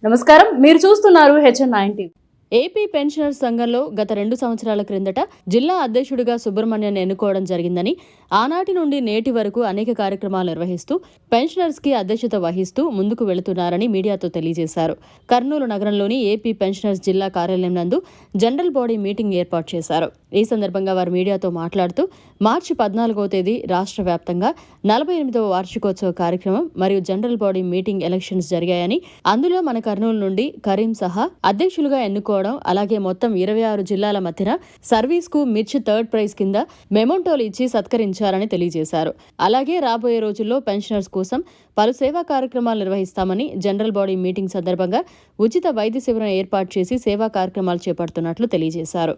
నమస్కారం, మీరు చూస్తున్నారు HN9 టీవీ. ఏపీ పెన్షనర్స్ సంఘంలో గత 2 సంవత్సరాల క్రిందట జిల్లా అధ్యక్షుడిగా సుబ్రహ్మణ్యాన్ని ఎన్నుకోవడం జరిగిందని, ఆనాటి నుండి నేటి వరకు అనేక కార్యక్రమాలు నిర్వహిస్తూ పెన్షనర్స్ కి అధ్యక్షత వహిస్తూ ముందుకు వెళుతున్నారని మీడియాతో తెలియజేశారు. కర్నూలు నగరంలోని ఏపీ పెన్షనర్స్ జిల్లా కార్యాలయం నందు జనరల్ బాడీ మీటింగ్ ఏర్పాటు చేశారు. ఈ సందర్భంగా వారు మీడియాతో మాట్లాడుతూ మార్చి 14వ తేదీ రాష్ట్ర వ్యాప్తంగా 48వ వార్షికోత్సవ కార్యక్రమం మరియు జనరల్ బాడీ మీటింగ్ ఎలక్షన్స్ జరిగాయని, అందులో మన కర్నూలు నుండి కరీం సహా అధ్యక్షులుగా ఎన్నుకోవడం, అలాగే మొత్తం 26 జిల్లాల మధ్యన సర్వీస్ కు మిర్చి థర్డ్ ప్రైజ్ కింద మెమోంటోలు ఇచ్చి సత్కరించారని తెలియజేశారు. అలాగే రాబోయే రోజుల్లో పెన్షనర్స్ కోసం పలు సేవా కార్యక్రమాలు నిర్వహిస్తామని, జనరల్ బాడీ మీటింగ్ సందర్భంగా ఉచిత వైద్య శిబిరం ఏర్పాటు చేసి సేవా కార్యక్రమాలు చేపడుతున్నట్లు తెలియజేశారు.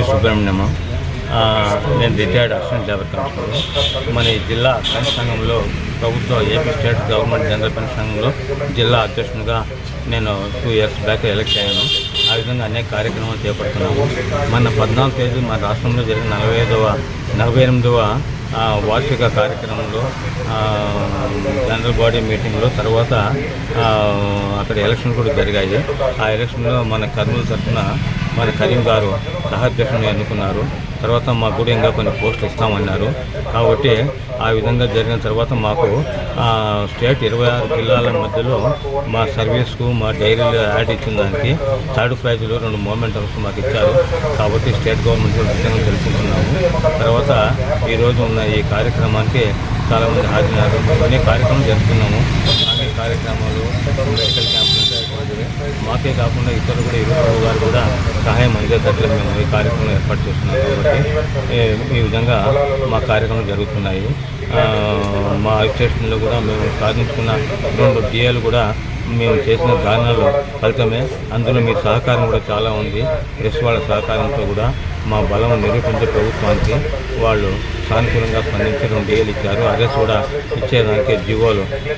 సుబ్రహ్మణ్యము, నేను రిటైర్డ్ అసిస్టెంట్ లేబర్ కమిషనర్. మన జిల్లా పెన్షన్ సంఘంలో ప్రభుత్వ AP state government general pension సంఘంలో జిల్లా అధ్యక్షునిగా నేను 2 ఇయర్స్ బ్యాక్ ఎలక్ట్ అయ్యాను. ఆ విధంగా అనేక కార్యక్రమాలు చేపడుతున్నాము. మన 14వ తేదీ మన రాష్ట్రంలో జరిగిన 48వ వార్షిక కార్యక్రమంలో జనరల్ బాడీ మీటింగ్లో తర్వాత అక్కడ ఎలక్షన్ కూడా జరిగాయి. ఆ ఎలక్షన్లో మన కర్నూలు తరఫున మన కరీం గారు సహాధ్యక్షుని ఎన్నుకున్నారు. తర్వాత మాకు కూడా ఇంకా కొన్ని పోస్టులు ఇస్తామన్నారు. కాబట్టి ఆ విధంగా జరిగిన తర్వాత మాకు స్టేట్ 26 జిల్లాల మధ్యలో మా సర్వీస్కు మా డైరీలో యాడ్ ఇచ్చిన దానికి థర్డ్ ప్రైజ్లో 2 మూమెంటమ్స్ మాకు ఇచ్చారు. కాబట్టి స్టేట్ గవర్నమెంట్ విషయంగా తెలుసుకుంటున్నాము. తర్వాత ఈరోజు ఉన్న ఈ కార్యక్రమానికి చాలామంది హాజరయ్యారు. అనేక కార్యక్రమాలు జరుపుతున్నాము. అనేక కార్యక్రమాలు మెడికల్ క్యాంపులు మాకే కాకుండా ఇతరులు కూడా ఇరువు గారు కూడా సహాయం అందేటట్లు మేము ఈ కార్యక్రమం ఏర్పాటు చేస్తున్నాం. కాబట్టి ఈ విధంగా మా కార్యక్రమాలు జరుగుతున్నాయి. మా స్టేషన్లో కూడా మేము సాధించుకున్న 2 DAలు కూడా మేము చేసిన ధారణలు ఫలితమే. అందులో మీ సహకారం కూడా చాలా ఉంది. ప్రెస్ వాళ్ళ సహకారంతో కూడా మా బలం నిరూపించే ప్రభుత్వానికి వాళ్ళు సానుకూలంగా స్పందించి 2 DAలు ఇచ్చారు. అరెస్ట్ కూడా ఇచ్చేదానికి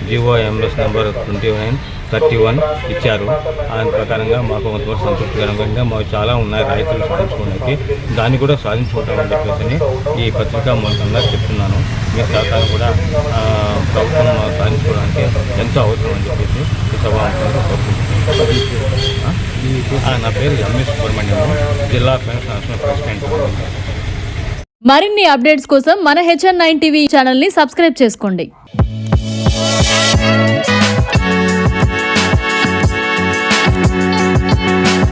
జివో MS నెంబర్ 2931 ఇచ్చారు. దాని ప్రకారంగా మాకు కొంతవరకు సంతృప్తికరంగా మాకు చాలా ఉన్నాయి రాయితీలు సాధించుకోవడానికి. దాన్ని కూడా సాధించుకుంటామని చెప్పేసి ఈ పత్రికా మూలకంగా చెప్తున్నాను. మీ సహకారం కూడా ప్రభుత్వం సాధించుకోవడానికి ఎంతో అవసరం అని చెప్పేసి ఈ సభాముఖంగా కోరుకుంటున్నాను. నా పేరు MS సుబ్రహ్మణ్యం, జిల్లా పెన్షన్ ప్రెసిడెంట్. మరిన్ని అప్డేట్స్ కోసం మన HN9 టీవీ ఛానల్ ని సబ్స్క్రైబ్ చేసుకోండి.